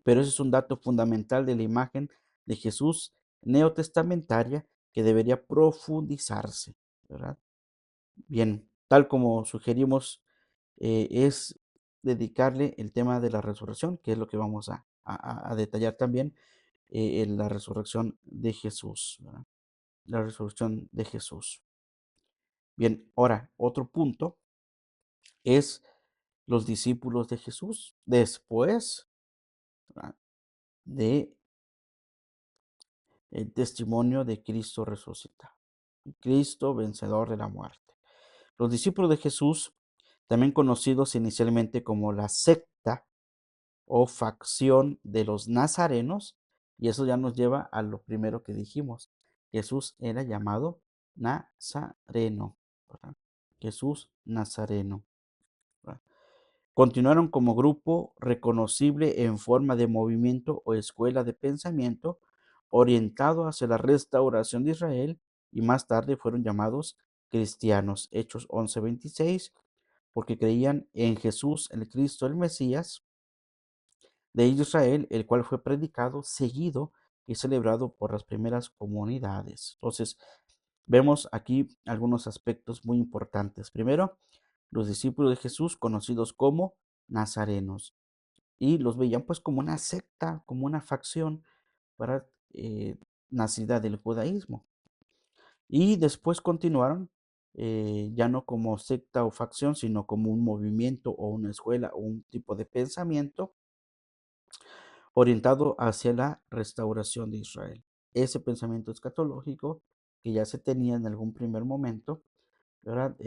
Pero ese es un dato fundamental de la imagen de Jesús neotestamentaria que debería profundizarse, ¿verdad? Bien, tal como sugerimos, es dedicarle el tema de la resurrección, que es lo que vamos a detallar también, en la resurrección de Jesús, ¿verdad? La resurrección de Jesús. Bien, ahora, otro punto es los discípulos de Jesús después, ¿verdad? De el testimonio de Cristo resucitado, Cristo vencedor de la muerte. Los discípulos de Jesús, también conocidos inicialmente como la secta o facción de los nazarenos, y eso ya nos lleva a lo primero que dijimos. Jesús era llamado Nazareno, ¿verdad? Jesús Nazareno, ¿verdad? Continuaron como grupo reconocible en forma de movimiento o escuela de pensamiento orientado hacia la restauración de Israel y más tarde fueron llamados cristianos. Hechos 11:26, porque creían en Jesús, el Cristo, el Mesías de Israel, el cual fue predicado, seguido y celebrado por las primeras comunidades. Entonces, vemos aquí algunos aspectos muy importantes. Primero, los discípulos de Jesús, conocidos como nazarenos, y los veían pues como una secta, como una facción, para nacida del judaísmo. Y después continuaron, ya no como secta o facción, sino como un movimiento o una escuela o un tipo de pensamiento orientado hacia la restauración de Israel. Ese pensamiento escatológico que ya se tenía en algún primer momento, ¿verdad?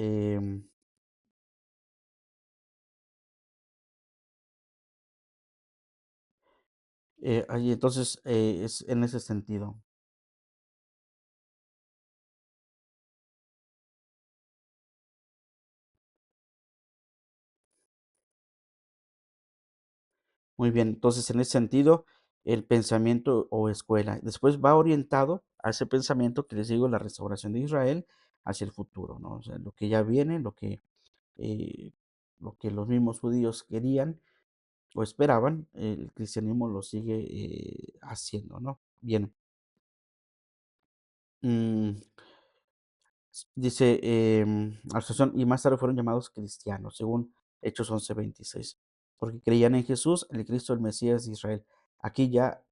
Ahí entonces es en ese sentido. Muy bien, entonces en ese sentido, el pensamiento o escuela. Después va orientado a ese pensamiento que les digo, la restauración de Israel hacia el futuro, ¿no? O sea, lo que ya viene, eh, lo que los mismos judíos querían o esperaban, el cristianismo lo sigue haciendo, ¿no? Bien. mm, Dice, asociación, y más tarde fueron llamados cristianos, según Hechos 11:26, porque creían en Jesús, el Cristo, el Mesías de Israel. Aquí ya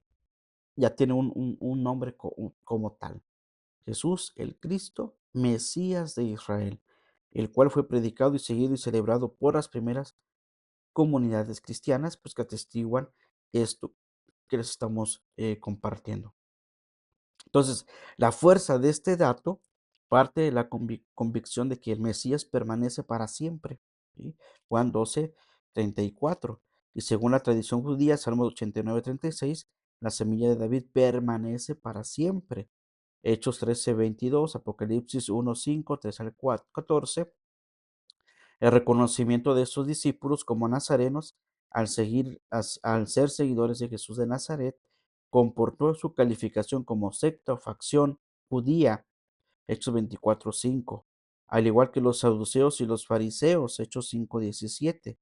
tiene un nombre como tal. Jesús, el Cristo, Mesías de Israel, el cual fue predicado y seguido y celebrado por las primeras comunidades cristianas, pues que atestiguan esto que les estamos compartiendo. Entonces, la fuerza de este dato parte de la convicción de que el Mesías permanece para siempre. ¿Sí? Juan 12:34. Y según la tradición judía, Salmo 89:36, la semilla de David permanece para siempre. Hechos 13:22, Apocalipsis 1:5, 3 al 14. El reconocimiento de estos discípulos como nazarenos al ser seguidores de Jesús de Nazaret comportó su calificación como secta o facción judía, Hechos 24:5, al igual que los saduceos y los fariseos, Hechos 5:17,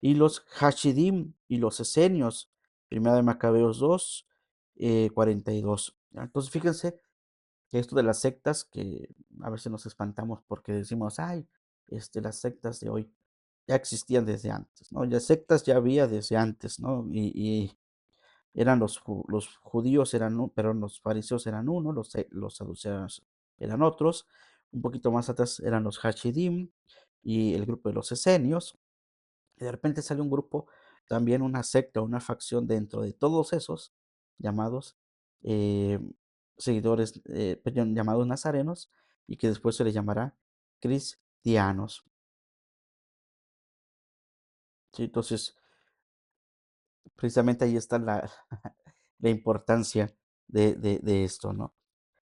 y los Hashidim y los esenios, Primera de Macabeos 2:42. Entonces fíjense que esto de las sectas, que a veces nos espantamos porque decimos, ay, las sectas de hoy ya existían desde antes, ¿no? Ya sectas ya había desde antes, ¿no? Y eran los judíos eran, pero los fariseos eran uno, los saduceos eran otros, un poquito más atrás eran los Hashidim y el grupo de los esenios, y de repente sale un grupo, también una secta, una facción dentro de todos esos llamados eh, seguidores, perdón, llamados nazarenos, y que después se les llamará cristianos. ¿Sí? Entonces, precisamente ahí está la importancia de esto, ¿no?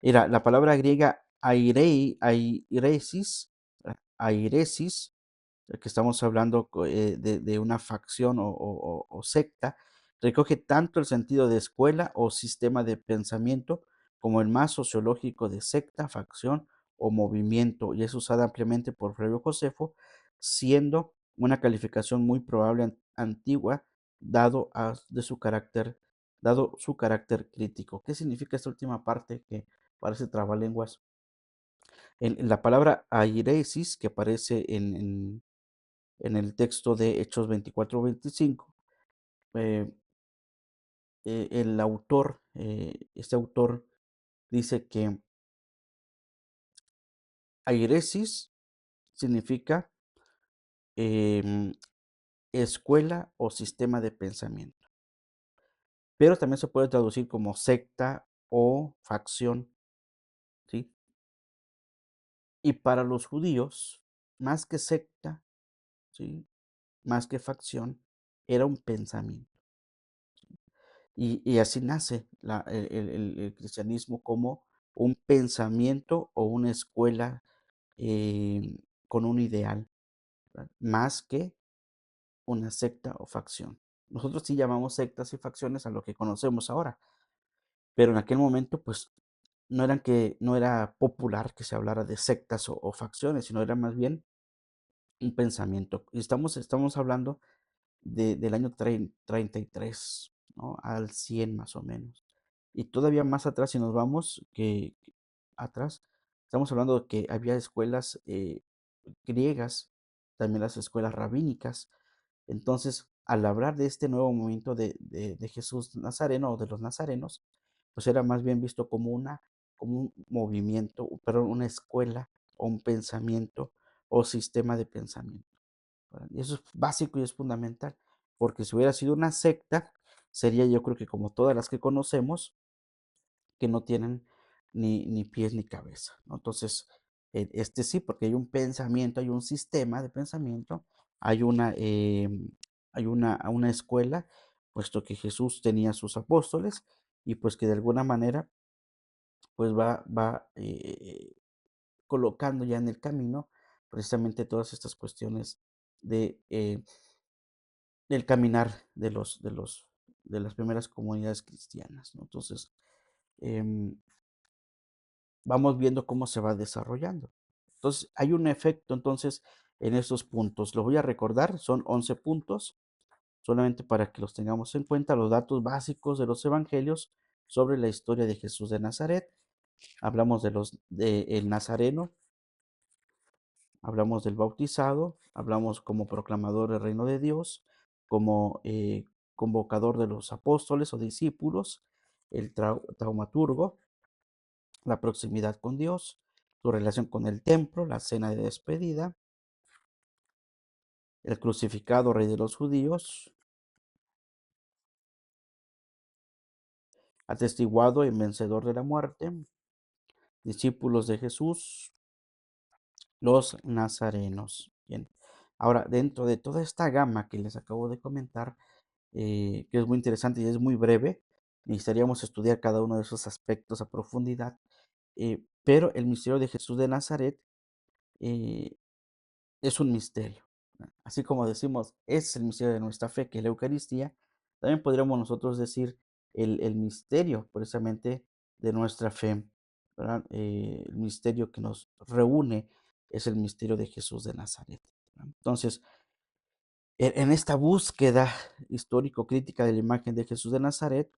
Mira, la palabra griega airesis, que estamos hablando de una facción o secta, recoge tanto el sentido de escuela o sistema de pensamiento como el más sociológico de secta, facción o movimiento, y es usada ampliamente por Flavio Josefo, siendo una calificación muy probable antigua, dado su carácter crítico. ¿Qué significa esta última parte que parece trabalenguas? En la palabra airesis, que aparece en el texto de Hechos 24:25, eh, el autor, este autor dice que airesis significa em, escuela o sistema de pensamiento, pero también se puede traducir como secta o facción, ¿sí? Y para los judíos, más que secta, ¿sí? Más que facción, era un pensamiento. Y así nace el cristianismo como un pensamiento o una escuela con un ideal, ¿verdad? Más que una secta o facción. Nosotros sí llamamos sectas y facciones a lo que conocemos ahora, pero en aquel momento pues no era popular que se hablara de sectas o facciones, sino era más bien un pensamiento. Y estamos hablando del año 33, ¿no? Al 100 más o menos. Y todavía más atrás, si nos vamos, atrás, estamos hablando de que había escuelas griegas, también las escuelas rabínicas. Entonces, al hablar de este nuevo movimiento de Jesús Nazareno o de los nazarenos, pues era más bien visto como un movimiento, perdón, una escuela o un pensamiento o sistema de pensamiento. ¿Verdad? Y eso es básico y es fundamental, porque si hubiera sido una secta, sería yo creo que como todas las que conocemos, que no tienen ni pies ni cabeza, ¿no? Entonces, este sí, porque hay un pensamiento, hay un sistema de pensamiento, hay una escuela puesto que Jesús tenía sus apóstoles y pues que de alguna manera pues va colocando ya en el camino precisamente todas estas cuestiones de, del caminar de las primeras comunidades cristianas, ¿no? Entonces, em, vamos viendo cómo se va desarrollando. Entonces, hay un efecto entonces en estos puntos. Lo voy a recordar, son 11 puntos, solamente para que los tengamos en cuenta, los datos básicos de los evangelios sobre la historia de Jesús de Nazaret. Hablamos de el nazareno, hablamos del bautizado, hablamos como proclamador del reino de Dios, como convocador de los apóstoles o discípulos, el taumaturgo, la proximidad con Dios, su relación con el templo, la cena de despedida, el crucificado rey de los judíos, atestiguado y vencedor de la muerte, discípulos de Jesús, los nazarenos. Bien, ahora dentro de toda esta gama que les acabo de comentar, que es muy interesante y es muy breve, necesitaríamos estudiar cada uno de esos aspectos a profundidad, pero el misterio de Jesús de Nazaret eh, es un misterio. Así como decimos, es el misterio de nuestra fe, que es la Eucaristía, también podríamos nosotros decir el misterio precisamente de nuestra fe, ¿verdad? El misterio que nos reúne es el misterio de Jesús de Nazaret, ¿verdad? Entonces, en esta búsqueda histórico-crítica de la imagen de Jesús de Nazaret,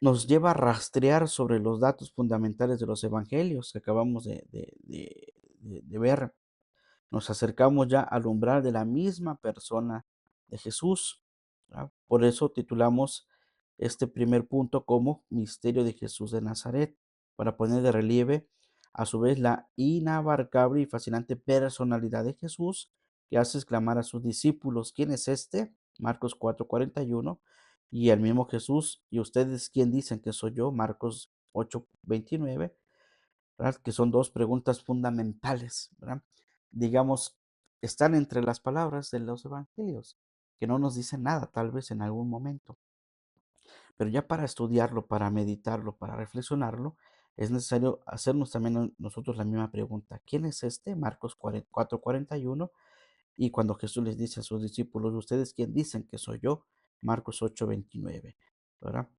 nos lleva a rastrear sobre los datos fundamentales de los evangelios que acabamos de ver. Nos acercamos ya al umbral de la misma persona de Jesús, ¿verdad? Por eso titulamos este primer punto como Misterio de Jesús de Nazaret, para poner de relieve a su vez la inabarcable y fascinante personalidad de Jesús que hace exclamar a sus discípulos, ¿quién es este? Marcos 4:41, y el mismo Jesús, ¿y ustedes quién dicen que soy yo? Marcos 8:29, ¿verdad? Que son dos preguntas fundamentales, ¿verdad? Digamos, están entre las palabras de los evangelios, que no nos dicen nada, tal vez en algún momento. Pero ya para estudiarlo, para meditarlo, para reflexionarlo, es necesario hacernos también nosotros la misma pregunta. ¿Quién es este? Marcos 4:41. Y cuando Jesús les dice a sus discípulos, ¿ustedes quién dicen que soy yo? Marcos 8:29, ¿verdad?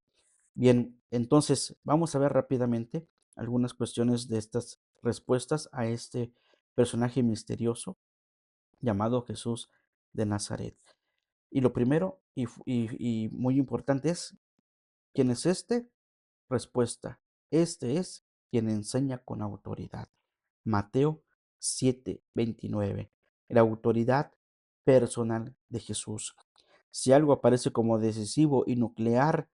Bien, entonces vamos a ver rápidamente algunas cuestiones de estas respuestas a este personaje misterioso llamado Jesús de Nazaret. Y lo primero y muy importante es, ¿quién es este? Respuesta, este es quien enseña con autoridad. Mateo 7:29, la autoridad personal de Jesús. Si algo aparece como decisivo y nuclear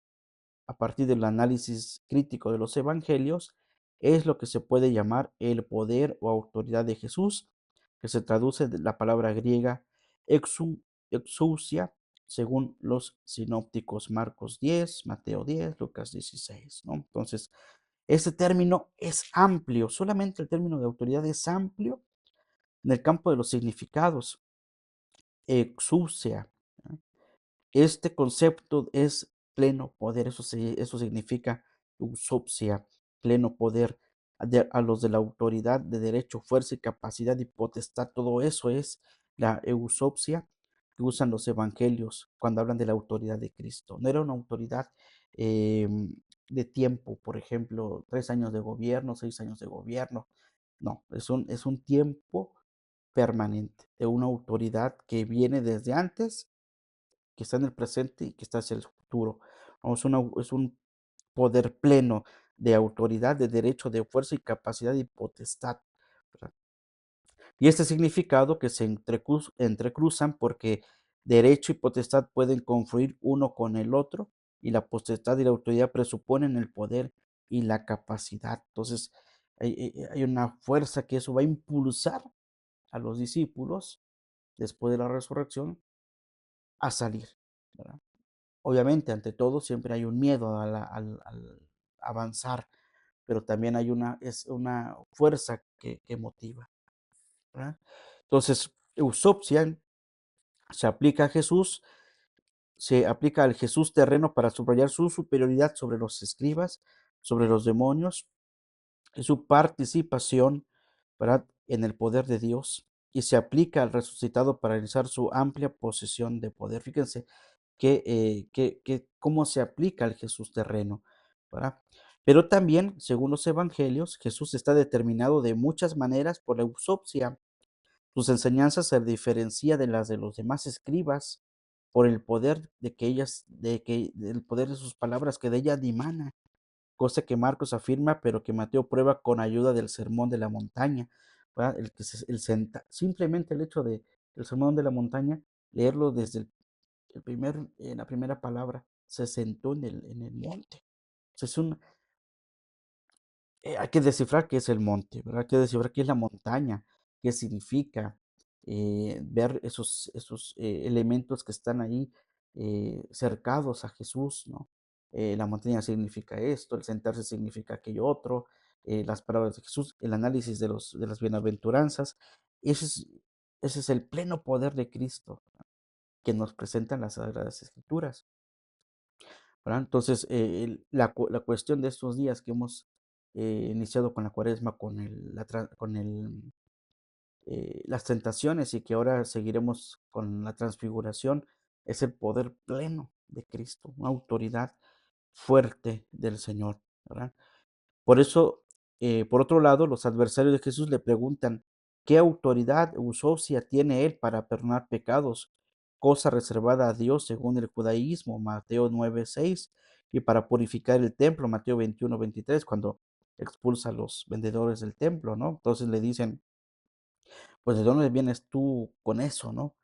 a partir del análisis crítico de los evangelios, es lo que se puede llamar el poder o autoridad de Jesús, que se traduce de la palabra griega exousia, según los sinópticos Marcos 10, Mateo 10, Lucas 16, ¿no? Entonces, este término es amplio, solamente el término de autoridad es amplio en el campo de los significados. Exousia, ¿no? Este concepto es pleno poder, eso significa eusopsia, pleno poder a los de la autoridad de derecho, fuerza y capacidad y potestad, todo eso es la eusopsia que usan los evangelios cuando hablan de la autoridad de Cristo. No era una autoridad de tiempo, por ejemplo, 3 años de gobierno, 6 años de gobierno. No, es un tiempo permanente de una autoridad que viene desde antes, que está en el presente y que está hacia el futuro. ¿No? Es un poder pleno de autoridad, de derecho, de fuerza y capacidad y potestad, ¿verdad? Y este significado que se entrecruzan porque derecho y potestad pueden confluir uno con el otro y la potestad y la autoridad presuponen el poder y la capacidad. Entonces, hay una fuerza que eso va a impulsar a los discípulos después de la resurrección a salir, ¿verdad? Obviamente, ante todo, siempre hay un miedo al avanzar, pero también es una fuerza que motiva, ¿verdad? Entonces, eusopsia se aplica a Jesús se aplica al Jesús terreno para subrayar su superioridad sobre los escribas, sobre los demonios, y su participación, ¿verdad?, en el poder de Dios, y se aplica al resucitado para realizar su amplia posesión de poder. Fíjense cómo se aplica al Jesús terreno, ¿verdad? Pero también, según los evangelios, Jesús está determinado de muchas maneras por la eusopsia. Sus enseñanzas se diferencia de las de los demás escribas por el poder del poder de sus palabras que de ella dimana, cosa que Marcos afirma, pero que Mateo prueba con ayuda del sermón de la montaña, ¿verdad? Simplemente el hecho de el sermón de la montaña, leerlo desde la primera palabra, se sentó en el monte. O sea, hay que descifrar qué es el monte, ¿verdad? Hay que descifrar qué es la montaña, qué significa, ver esos elementos que están ahí cercados a Jesús, ¿no? La montaña significa esto, el sentarse significa aquello otro, las palabras de Jesús, el análisis de las bienaventuranzas. Ese es, ese es el pleno poder de Cristo que nos presentan las Sagradas Escrituras, ¿verdad? Entonces, la cuestión de estos días que hemos iniciado con la cuaresma, las tentaciones y que ahora seguiremos con la transfiguración, es el poder pleno de Cristo, una autoridad fuerte del Señor, ¿verdad? Por eso, por otro lado, los adversarios de Jesús le preguntan, ¿qué autoridad u socia tiene él para perdonar pecados? Cosa reservada a Dios según el judaísmo, Mateo 9:6, y para purificar el templo, Mateo 21:23, cuando expulsa a los vendedores del templo, ¿no? Entonces le dicen, pues ¿de dónde vienes tú con eso, no?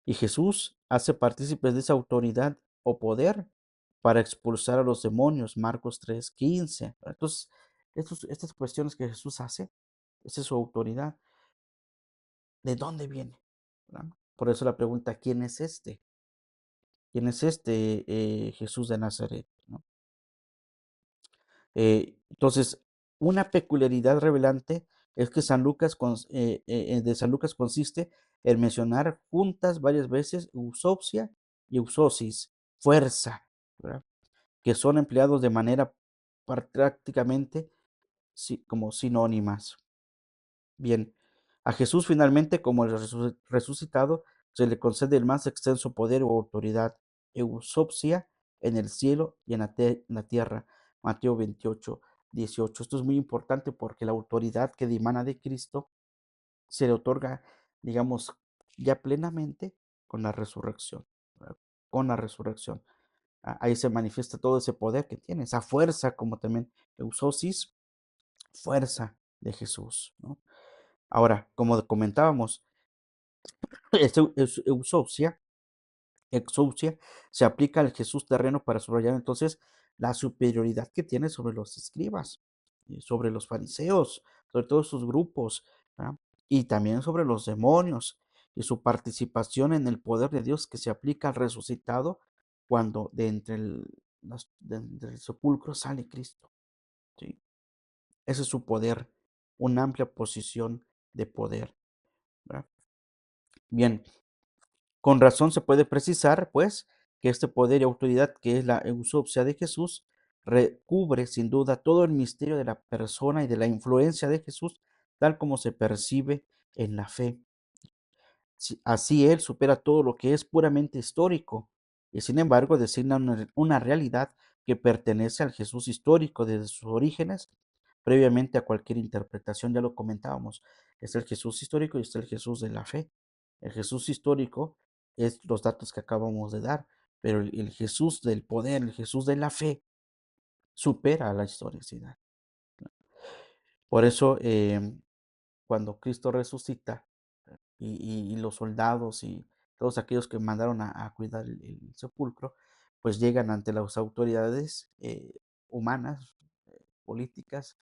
Y Jesús hace partícipes de esa autoridad o poder para expulsar a los demonios, Marcos 3:15. Entonces, estas cuestiones que Jesús hace, esa es su autoridad. ¿De dónde viene? ¿Verdad? Por eso la pregunta, ¿quién es este? ¿Quién es este Jesús de Nazaret? ¿No? Entonces, una peculiaridad revelante es que de San Lucas consiste en mencionar juntas varias veces eusopsia y eusosis, fuerza, ¿verdad?, que son empleados de manera prácticamente como sinónimas. Bien, a Jesús finalmente, como el resucitado, se le concede el más extenso poder o autoridad, eusopsia, en el cielo y en la tierra. Mateo 28:18. Esto es muy importante porque la autoridad que dimana de Cristo se le otorga, digamos, ya plenamente con la resurrección, ¿verdad? Con la resurrección. Ahí se manifiesta todo ese poder que tiene, esa fuerza, como también eusosis, fuerza de Jesús, ¿no? Ahora, como comentábamos, esta exousia se aplica al Jesús terreno para subrayar entonces la superioridad que tiene sobre los escribas, sobre los fariseos, sobre todos sus grupos, ¿verdad? Y también sobre los demonios y su participación en el poder de Dios que se aplica al resucitado cuando de entre el sepulcro sale Cristo, ¿sí? Ese es su poder, una amplia posición de poder, ¿verdad? Bien, con razón se puede precisar, pues, que este poder y autoridad que es la eusopsia de Jesús recubre sin duda todo el misterio de la persona y de la influencia de Jesús, tal como se percibe en la fe. Así él supera todo lo que es puramente histórico y sin embargo designa una realidad que pertenece al Jesús histórico desde sus orígenes, previamente a cualquier interpretación, ya lo comentábamos, es el Jesús histórico y es el Jesús de la fe. El Jesús histórico es los datos que acabamos de dar, pero el Jesús del poder, el Jesús de la fe, supera a la historicidad. Por eso, cuando Cristo resucita, y los soldados y todos aquellos que mandaron a cuidar el sepulcro, pues llegan ante las autoridades humanas, políticas,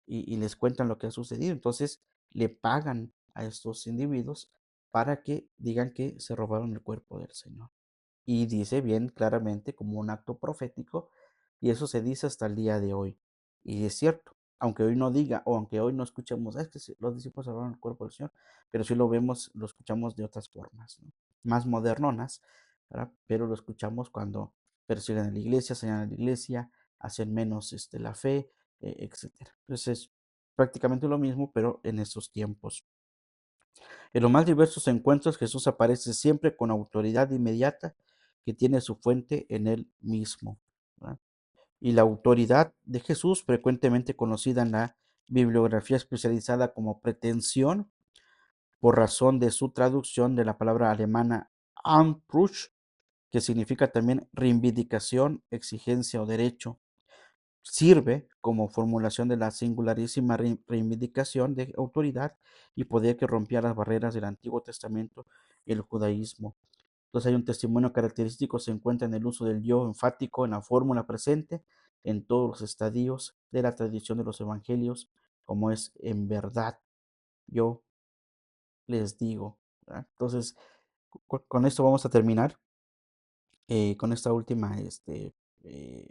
y les cuentan lo que ha sucedido. Entonces le pagan a estos individuos para que digan que se robaron el cuerpo del Señor. Y dice bien claramente como un acto profético, y eso se dice hasta el día de hoy. Y es cierto, aunque hoy no diga, o aunque hoy no escuchemos, es que los discípulos hablaron el cuerpo del Señor, pero sí lo vemos, lo escuchamos de otras formas, ¿no?, más modernonas, ¿verdad? Pero lo escuchamos cuando persiguen a la iglesia, señalan a la iglesia, hacen menos la fe, etcétera. Entonces es prácticamente lo mismo, pero en esos tiempos. En los más diversos encuentros, Jesús aparece siempre con autoridad inmediata que tiene su fuente en él mismo, ¿verdad? Y la autoridad de Jesús, frecuentemente conocida en la bibliografía especializada como pretensión, por razón de su traducción de la palabra alemana Anspruch, que significa también reivindicación, exigencia o derecho, sirve como formulación de la singularísima reivindicación de autoridad y poder que rompía las barreras del Antiguo Testamento y el judaísmo. Entonces hay un testimonio característico, se encuentra en el uso del yo enfático en la fórmula presente en todos los estadios de la tradición de los evangelios, como es en verdad, yo les digo, ¿verdad? Entonces, con esto vamos a terminar, con esta última eh,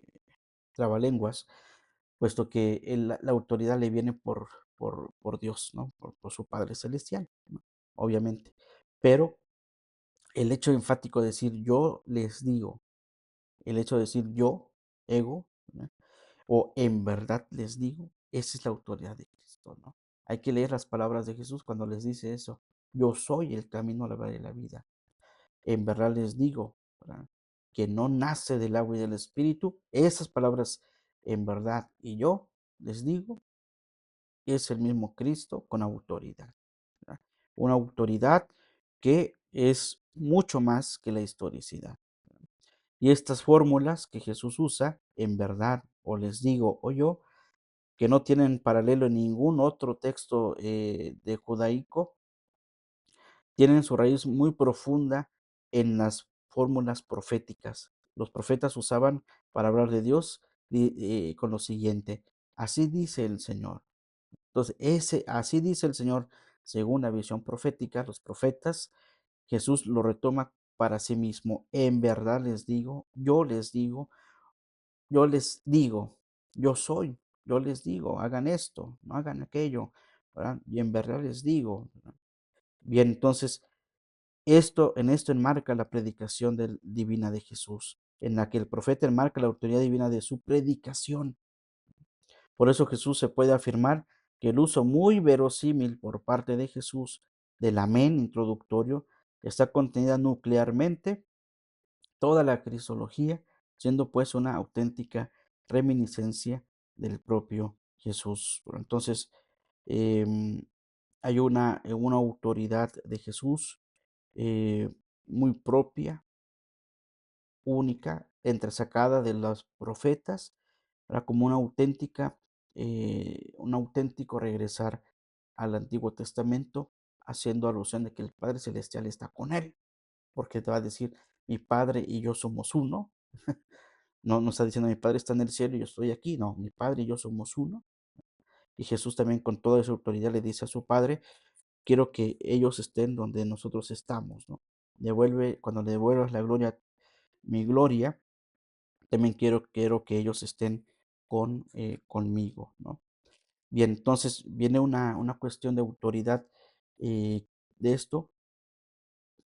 trabalenguas, puesto que la autoridad le viene por Dios, ¿no? Por su Padre Celestial, ¿no? Obviamente. Pero el hecho enfático de decir yo les digo, el hecho de decir yo, ego, ¿no? O en verdad les digo, esa es la autoridad de Cristo, ¿no? Hay que leer las palabras de Jesús cuando les dice eso. Yo soy el camino, la verdad y la vida. En verdad les digo, ¿verdad? Que no nace del agua y del espíritu. Esas palabras, en verdad, y yo les digo, es el mismo Cristo con autoridad, ¿verdad? Una autoridad que es mucho más que la historicidad. Y estas fórmulas que Jesús usa, en verdad, o les digo, o yo, que no tienen paralelo en ningún otro texto de judaico, tienen su raíz muy profunda en las fórmulas proféticas. Los profetas usaban para hablar de Dios con lo siguiente: así dice el Señor. Entonces, así dice el Señor, según la visión profética, los profetas, Jesús lo retoma para sí mismo. En verdad les digo, yo les digo, yo soy, yo les digo, hagan esto, no hagan aquello, ¿verdad? Y en verdad les digo, ¿verdad? Bien, entonces, en esto enmarca la predicación divina de Jesús, en la que el profeta enmarca la autoridad divina de su predicación. Por eso Jesús se puede afirmar que el uso muy verosímil por parte de Jesús del amén introductorio está contenida nuclearmente toda la cristología, siendo pues una auténtica reminiscencia del propio Jesús. Entonces, em, hay una autoridad de Jesús eh, muy propia, única, entresacada de los profetas, era como un auténtico regresar al Antiguo Testamento, haciendo alusión de que el Padre Celestial está con él, porque te va a decir, mi Padre y yo somos uno. No, no está diciendo mi Padre está en el cielo y yo estoy aquí, no, mi Padre y yo somos uno. Y Jesús también con toda esa autoridad le dice a su Padre, quiero que ellos estén donde nosotros estamos, ¿no? Cuando le devuelvas la gloria, mi gloria, también quiero que ellos estén conmigo, ¿no? Bien, entonces viene una cuestión de autoridad de esto,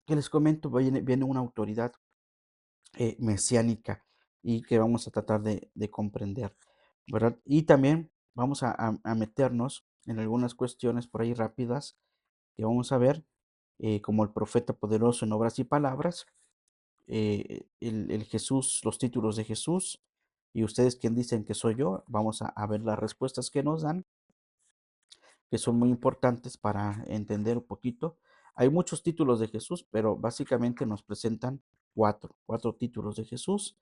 que les comento, viene una autoridad mesiánica y que vamos a tratar de comprender, ¿verdad? Y también vamos a meternos en algunas cuestiones por ahí rápidas que vamos a ver, como el profeta poderoso en obras y palabras, el Jesús, los títulos de Jesús, y ustedes quién dicen que soy yo, vamos a ver las respuestas que nos dan, que son muy importantes para entender un poquito. Hay muchos títulos de Jesús, pero básicamente nos presentan cuatro títulos de Jesús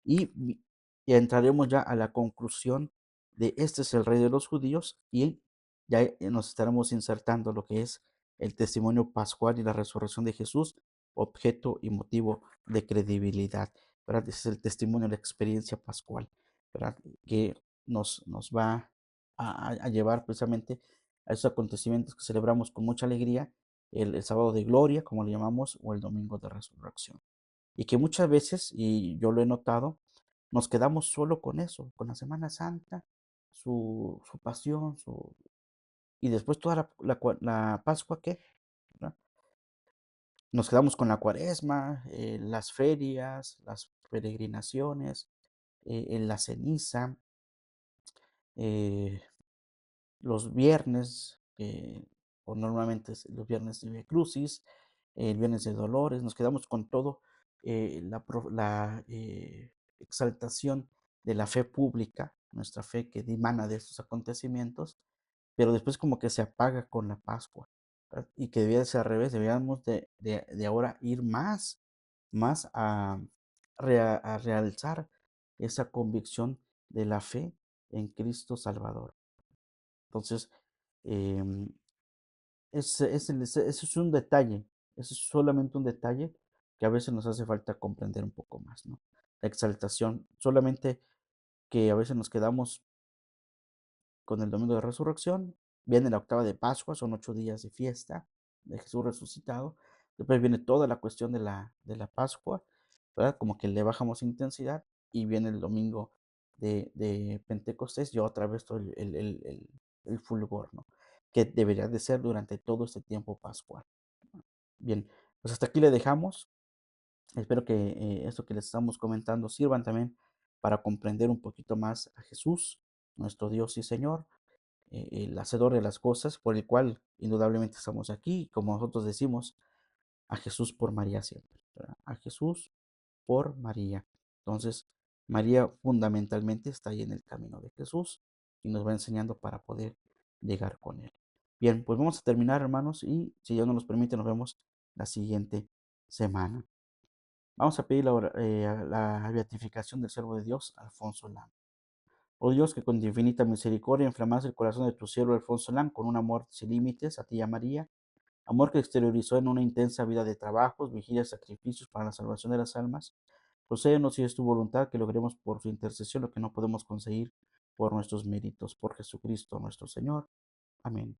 y entraremos ya a la conclusión de este es el rey de los judíos y ya nos estaremos insertando lo que es el testimonio pascual y la resurrección de Jesús, objeto y motivo de credibilidad, ¿verdad? Ese es el testimonio, la experiencia pascual, ¿verdad? Que nos va a llevar precisamente a esos acontecimientos que celebramos con mucha alegría, el sábado de gloria, como le llamamos, o el domingo de resurrección. Y que muchas veces, y yo lo he notado, nos quedamos solo con eso, con la Semana Santa, su pasión, y después toda la Pascua, ¿qué? ¿Verdad? Nos quedamos con la cuaresma, las ferias, las peregrinaciones, en la ceniza, eh, los viernes, o normalmente los viernes de Via Crucis, el viernes de Dolores, nos quedamos con todo, la exaltación de la fe pública, nuestra fe que dimana de estos acontecimientos, pero después como que se apaga con la Pascua, ¿verdad? Y que debía de ser al revés, deberíamos de ahora ir más a realzar esa convicción de la fe en Cristo Salvador. Entonces, em, ese es un detalle, ese es solamente un detalle que a veces nos hace falta comprender un poco más, ¿no? La exaltación, solamente que a veces nos quedamos con el domingo de resurrección, viene la octava de Pascua, son 8 días de fiesta de Jesús resucitado, después viene toda la cuestión de la Pascua, ¿verdad? Como que le bajamos intensidad y viene el domingo de Pentecostés y otra vez todo el fulgor, ¿no? Que debería de ser durante todo este tiempo pascual. Bien, pues hasta aquí le dejamos. Espero que esto que les estamos comentando sirvan también para comprender un poquito más a Jesús, nuestro Dios y Señor, el hacedor de las cosas, por el cual indudablemente estamos aquí, como nosotros decimos, a Jesús por María siempre, ¿verdad? A Jesús por María. Entonces, María fundamentalmente está ahí en el camino de Jesús y nos va enseñando para poder llegar con Él. Bien, pues vamos a terminar, hermanos, y si Dios nos los permite, nos vemos la siguiente semana. Vamos a pedir la beatificación del servo de Dios, Alfonso Lam. Oh Dios, que con tu infinita misericordia inflamas el corazón de tu siervo Alfonso Lam con un amor sin límites a ti y a María, amor que exteriorizó en una intensa vida de trabajos, vigilias, sacrificios para la salvación de las almas. Concédenos, si es tu voluntad, que logremos por su intercesión lo que no podemos conseguir por nuestros méritos. Por Jesucristo nuestro Señor. Amén.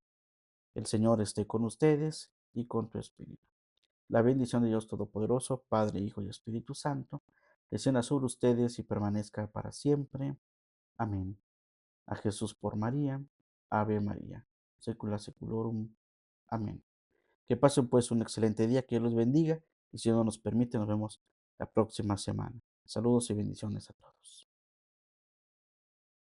El Señor esté con ustedes y con tu espíritu. La bendición de Dios Todopoderoso, Padre, Hijo y Espíritu Santo, descienda sobre ustedes y permanezca para siempre. Amén. A Jesús por María. Ave María. Secula seculorum. Amén. Que pasen pues un excelente día, que Dios los bendiga y si Dios nos permite, nos vemos la próxima semana. Saludos y bendiciones a todos.